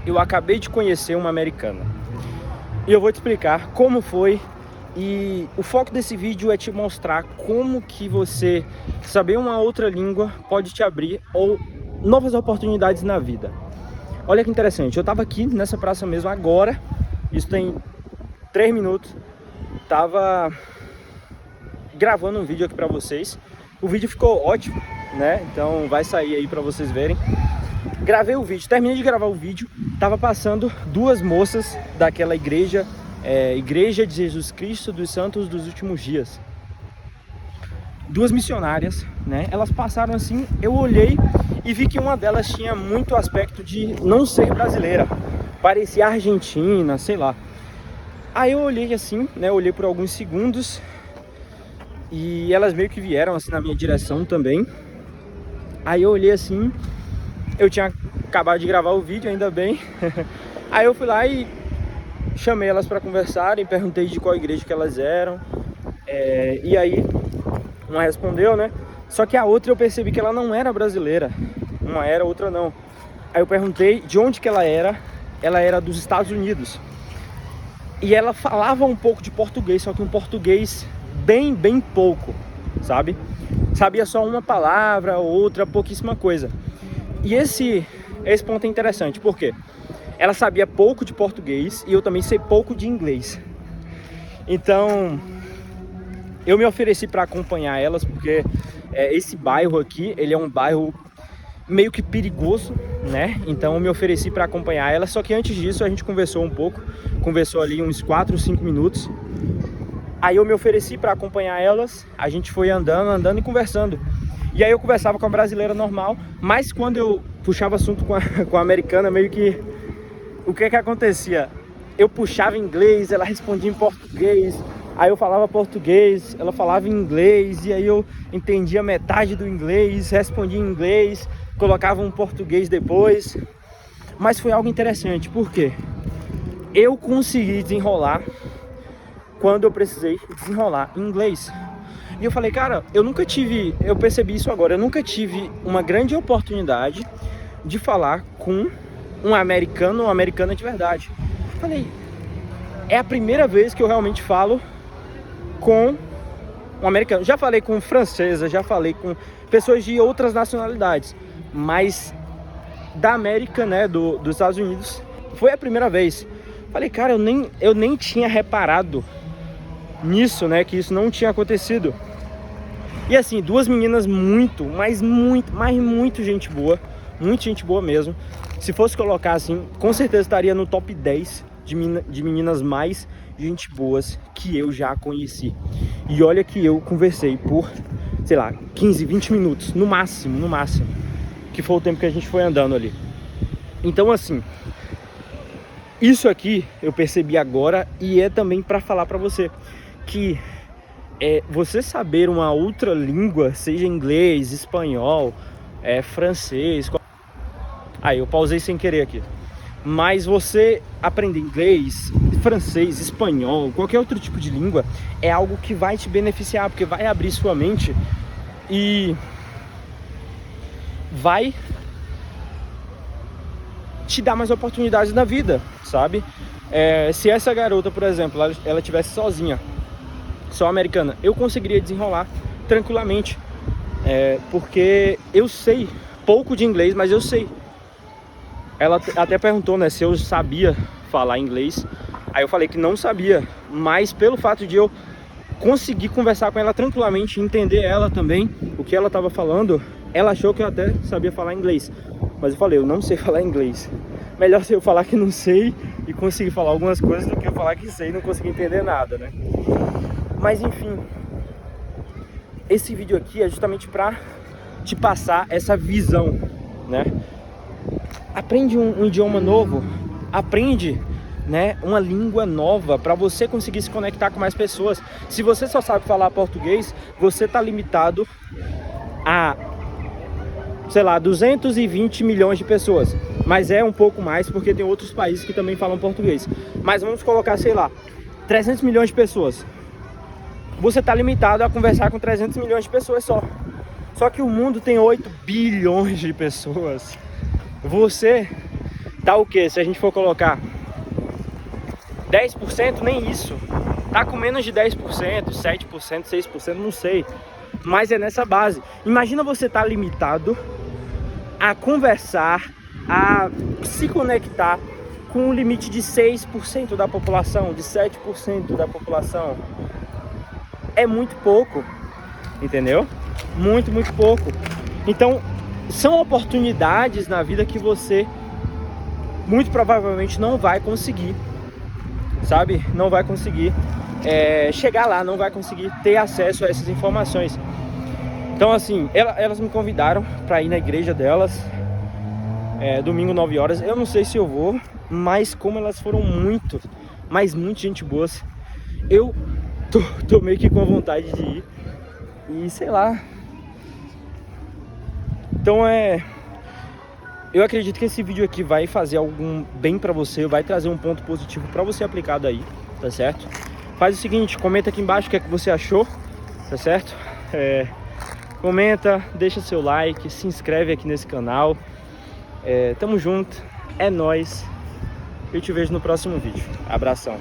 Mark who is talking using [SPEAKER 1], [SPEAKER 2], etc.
[SPEAKER 1] eu acabei de conhecer uma americana. E eu vou te explicar como foi. E o foco desse vídeo é te mostrar como que você saber uma outra língua pode te abrir ou novas oportunidades na vida. Olha que interessante, eu tava aqui nessa praça mesmo agora, isso tem 3 minutos, tava gravando um vídeo aqui pra vocês. O vídeo ficou ótimo, né? Então vai sair aí pra vocês verem. Gravei o vídeo, terminei de gravar o vídeo, tava passando duas moças daquela igreja, Igreja de Jesus Cristo dos Santos dos Últimos Dias. Duas missionárias, né? Elas passaram assim, eu olhei e vi que uma delas tinha muito aspecto de não ser brasileira, parecia argentina, sei lá. Aí eu olhei assim, né? Olhei por alguns segundos e elas meio que vieram assim na minha direção também. Aí eu olhei assim, eu tinha acabado de gravar o vídeo, ainda bem. Aí eu fui lá e chamei elas para conversarem, perguntei de qual igreja que elas eram. E aí uma respondeu, né? Só que a outra eu percebi que ela não era brasileira. Uma era, outra não. Aí eu perguntei de onde que ela era. Ela era dos Estados Unidos. E ela falava um pouco de português, só que um português bem pouco, sabe? Sabia só uma palavra, outra, pouquíssima coisa. E esse ponto é interessante, por quê? Ela sabia pouco de português e eu também sei pouco de inglês. Então eu me ofereci para acompanhar elas, porque esse bairro aqui, ele é um bairro meio que perigoso, né? Então eu me ofereci para acompanhar elas, só que antes disso a gente conversou um pouco, conversou ali uns 4 ou 5 minutos. Aí eu me ofereci para acompanhar elas, a gente foi andando e conversando. E aí eu conversava com a brasileira normal, mas quando eu puxava assunto com a americana, meio que o que acontecia? Eu puxava em inglês, ela respondia em português. Aí eu falava português, ela falava em inglês, e aí eu entendia metade do inglês, respondia em inglês, colocava um português depois. Mas foi algo interessante, porque eu consegui desenrolar quando eu precisei desenrolar em inglês. E eu falei, cara, eu percebi isso agora, eu nunca tive uma grande oportunidade de falar com um americano ou uma americana de verdade. Eu falei, é a primeira vez que eu realmente falo com um americano. Já falei com francesa, já falei com pessoas de outras nacionalidades, mas da América, né, dos Estados Unidos, foi a primeira vez. Falei, cara, eu nem tinha reparado nisso, né, que isso não tinha acontecido. E assim, duas meninas muito gente boa, muito gente boa mesmo. Se fosse colocar assim, com certeza estaria no top 10 de meninas mais gente boas que eu já conheci. E olha que eu conversei por, sei lá, 15, 20 minutos, no máximo, que foi o tempo que a gente foi andando ali. Então assim, isso aqui eu percebi agora, e é também para falar para você que você saber uma outra língua, seja inglês, espanhol, francês. Aí eu pausei sem querer aqui. Mas você aprender inglês, francês, espanhol, qualquer outro tipo de língua, é algo que vai te beneficiar, porque vai abrir sua mente e vai te dar mais oportunidades na vida, sabe? Se essa garota, por exemplo, ela estivesse sozinha, só americana, eu conseguiria desenrolar tranquilamente, porque eu sei pouco de inglês, mas eu sei. Ela até perguntou, né, se eu sabia falar inglês. Aí eu falei que não sabia, mas pelo fato de eu conseguir conversar com ela tranquilamente, entender ela também, o que ela estava falando, ela achou que eu até sabia falar inglês. Mas eu falei, eu não sei falar inglês. Melhor se eu falar que não sei e conseguir falar algumas coisas do que eu falar que sei e não conseguir entender nada, né? Mas enfim, esse vídeo aqui é justamente para te passar essa visão, né? Aprende um idioma novo, aprende, né, uma língua nova para você conseguir se conectar com mais pessoas. Se você só sabe falar português, você tá limitado a, sei lá, 220 milhões de pessoas. Mas é um pouco mais porque tem outros países que também falam português. Mas vamos colocar, sei lá, 300 milhões de pessoas. Você tá limitado a conversar com 300 milhões de pessoas só. Só que o mundo tem 8 bilhões de pessoas. Você tá o que? Se a gente for colocar 10%, nem isso. Tá com menos de 10%, 7%, 6%, não sei. Mas é nessa base. Imagina você tá limitado a conversar, a se conectar com um limite de 6% da população, de 7% da população. É muito pouco, entendeu? Muito, muito pouco. Então, são oportunidades na vida que você muito provavelmente não vai conseguir, sabe? Não vai conseguir chegar lá, não vai conseguir ter acesso a essas informações. Então, assim, elas me convidaram para ir na igreja delas, domingo 9 horas. Eu não sei se eu vou, mas como elas foram muito, mas muito gente boas, eu tô meio que com vontade de ir. E sei lá. Então eu acredito que esse vídeo aqui vai fazer algum bem pra você, vai trazer um ponto positivo pra você aplicar daí, tá certo? Faz o seguinte, comenta aqui embaixo o que é que você achou, tá certo? Comenta, deixa seu like, se inscreve aqui nesse canal. Tamo junto, é nóis. Eu te vejo no próximo vídeo. Abração.